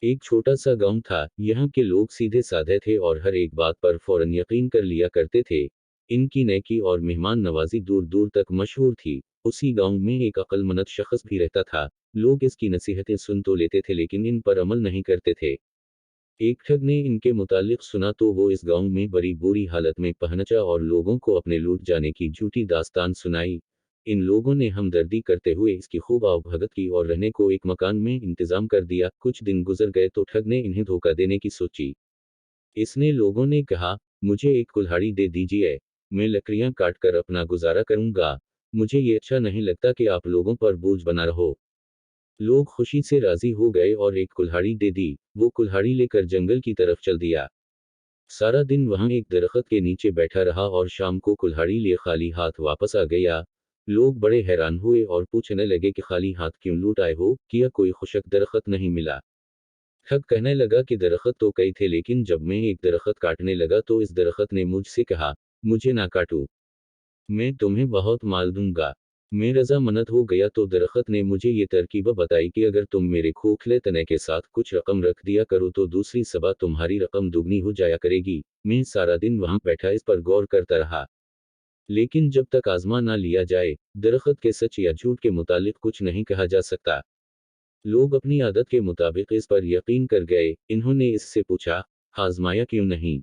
एक छोटा सा गांव था। यहाँ के लोग सीधे साधे थे और हर एक बात पर फौरन यकीन कर लिया करते थे। इनकी नेकी और मेहमान नवाजी दूर दूर तक मशहूर थी। उसी गांव में एक अक्लमंद शख्स भी रहता था। लोग इसकी नसीहतें सुन तो लेते थे लेकिन इन पर अमल नहीं करते थे। एक ठग ने इनके मुतालिक सुना तो वो इस गांव में बड़ी बुरी हालत में पहुंचा और लोगों को अपने लूट जाने की झूठी दास्तान सुनाई। इन लोगों ने हमदर्दी करते हुए इसकी खूब आवभगत की और रहने को एक मकान में इंतजाम कर दिया। कुछ दिन गुजर गए तो ठग ने इन्हें धोखा देने की सोची। इसने लोगों ने कहा, मुझे एक कुल्हाड़ी दे दीजिए, मैं लकड़ियां काट कर अपना गुजारा करूंगा। मुझे ये अच्छा नहीं लगता कि आप लोगों पर बोझ बना रहो। लोग खुशी से राजी हो गए और एक कुल्हाड़ी दे दी। वो कुल्हाड़ी लेकर जंगल की तरफ चल दिया। सारा दिन वहां एक दरख्त के नीचे बैठा रहा और शाम को कुल्हाड़ी लिए खाली हाथ वापस आ गया। लोग बड़े हैरान हुए और पूछने लगे कि खाली हाथ क्यों लौट आए हो, क्या कोई खुशक दरख्त नहीं मिला। ठग कहने लगा कि दरख्त तो कई थे लेकिन जब मैं एक दरख्त काटने लगा तो इस दरख्त ने मुझसे कहा, मुझे ना काटो, मैं तुम्हें बहुत माल दूंगा। मैं रजामंद हो गया तो दरख्त ने मुझे ये तरकीब बताई कि अगर तुम मेरे खोखले तने के साथ कुछ रकम रख दिया करो तो दूसरी सबा तुम्हारी रकम दुगनी हो जाया करेगी। मैं सारा दिन वहां बैठा इस पर गौर करता रहा, लेकिन जब तक आजमा ना लिया जाए, दरख्त के सच या झूठ के मुतालिक कुछ नहीं कहा जा सकता। लोग अपनी आदत के मुताबिक इस पर यकीन कर गए। इन्होंने इससे पूछा, आजमाया क्यों नहीं।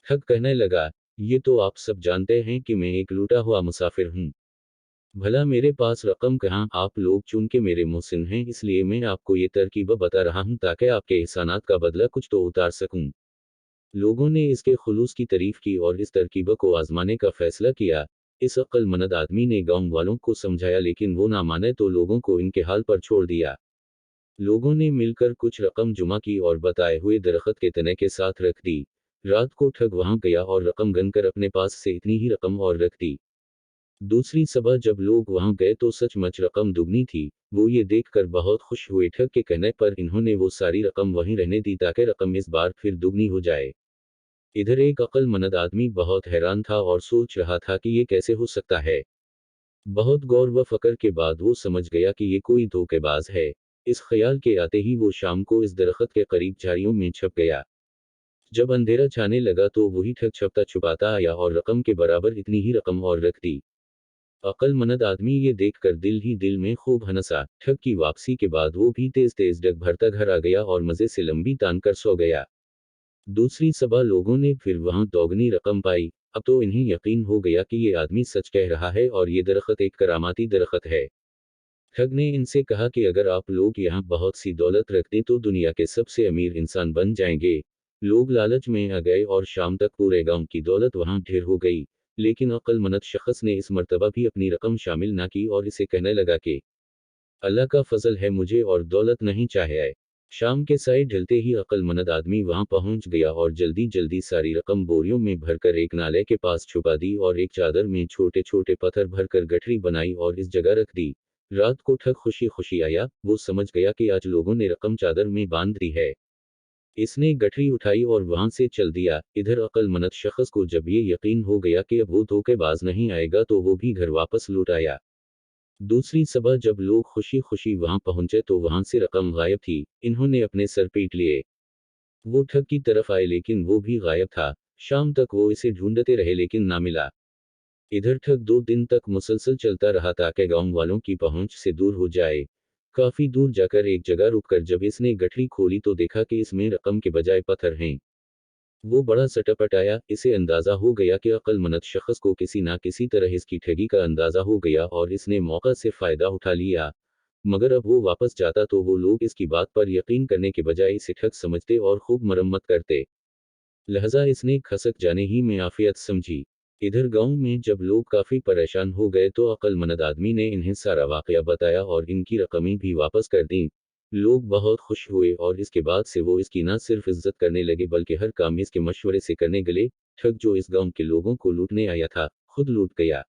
ठग कहने लगा, ये तो आप सब जानते हैं कि मैं एक लूटा हुआ मुसाफिर हूँ। भला मेरे पास रकम कहाँ, आप लोग चुन के मेरे मुहसिन हैं इसलिए मैं आपको ये तरकीब बता रहा हूँ ताकि आपके एहसानात का बदला कुछ तो उतार सकूं। लोगों ने इसके खुलूस की तारीफ की और इस तरकीब को आजमाने का फैसला किया। इस अक्लमंद आदमी ने गांव वालों को समझाया लेकिन वो ना माने तो लोगों को इनके हाल पर छोड़ दिया। लोगों ने मिलकर कुछ रकम जमा की और बताए हुए दरख्त के तने के साथ रख दी। रात को ठग वहां गया और रकम गनकर अपने पास से इतनी ही रकम और रख दी। दूसरी सुबह जब लोग वहां गए तो सचमुच रकम दुगनी थी। वो ये देखकर बहुत खुश हुए। ठग के कहने पर इन्होंने वो सारी रकम वहीं रहने दी ताकि रकम इस बार फिर दुगनी हो जाए। इधर एक अक्लमंद आदमी बहुत हैरान था और सोच रहा था कि ये कैसे हो सकता है। बहुत गौर व फक्र के बाद वो समझ गया कि ये कोई धोखेबाज है। इस ख्याल के आते ही वो शाम को इस दरख्त के करीब झाड़ियों में छुप गया। जब अंधेरा छाने लगा तो वही ठग छपता छुपाता आया और रकम के बराबर इतनी ही रकम और रख दी। अक्लमंद आदमी ये देखकर दिल ही दिल में खूब हंसा। ठग की वापसी के बाद वो भी तेज तेज डग भरता घर आ गया और मजे से लंबी तान कर सो गया। दूसरी सुबह लोगों ने फिर वहां दोगुनी रकम पाई। अब तो इन्हें यकीन हो गया कि ये आदमी सच कह रहा है और ये दरख्त एक करामाती दरख्त है। ठग ने इनसे कहा कि अगर आप लोग यहाँ बहुत सी दौलत रख दें तो दुनिया के सबसे अमीर इंसान बन जाएंगे। लोग लालच में आ गए और शाम तक पूरे गांव की दौलत वहां ढेर हो गई। लेकिन अक्लमंद शख्स ने इस मर्तबा भी अपनी रकम शामिल ना की और इसे कहने लगा कि अल्लाह का फजल है, मुझे और दौलत नहीं चाहिए। शाम के साए ढलते ही अक्लमंद आदमी वहां पहुंच गया और जल्दी जल्दी सारी रकम बोरियों में भरकर एक नाले के पास छुपा दी और एक चादर में छोटे छोटे पत्थर भरकर गठरी बनाई और इस जगह रख दी। रात को ठग खुशी खुशी आया। वो समझ गया कि आज लोगों ने रकम चादर में बांध दी है। इसने गठरी उठाई और वहां से चल दिया। इधर अक्लमंद शख्स को जब ये यकीन हो गया कि अब वो धोखेबाज नहीं आएगा तो वो भी घर वापस लौट आया। दूसरी सुबह जब लोग खुशी खुशी वहां पहुंचे तो वहां से रकम गायब थी। इन्होंने अपने सर पीट लिए। वो ठग की तरफ आए लेकिन वो भी गायब था। शाम तक वो इसे ढूंढते रहे लेकिन ना मिला। इधर ठग 2 दिन तक मुसलसल चलता रहा ताकि गांव वालों की पहुंच से दूर हो जाए। काफी दूर जाकर एक जगह रुककर जब इसने गठरी खोली तो देखा कि इसमें रकम के बजाय पत्थर हैं। वो बड़ा सटपटाया। इसे अंदाजा हो गया कि अक्लमंद शख्स को किसी ना किसी तरह इसकी ठगी का अंदाजा हो गया और इसने मौका से फायदा उठा लिया। मगर अब वो वापस जाता तो वो लोग इसकी बात पर यकीन करने के बजाय इसे ठग समझते और खूब मरम्मत करते। लिहाजा इसने खसक जाने ही में आफियत समझी। इधर गांव में जब लोग काफी परेशान हो गए तो अक्लमंद आदमी ने इन्हें सारा वाकया बताया और इनकी रकमें भी वापस कर दी। लोग बहुत खुश हुए और इसके बाद से वो इसकी न सिर्फ इज्जत करने लगे बल्कि हर काम इसके मशवरे से करने गले। ठग जो इस गांव के लोगों को लूटने आया था, खुद लूट गया।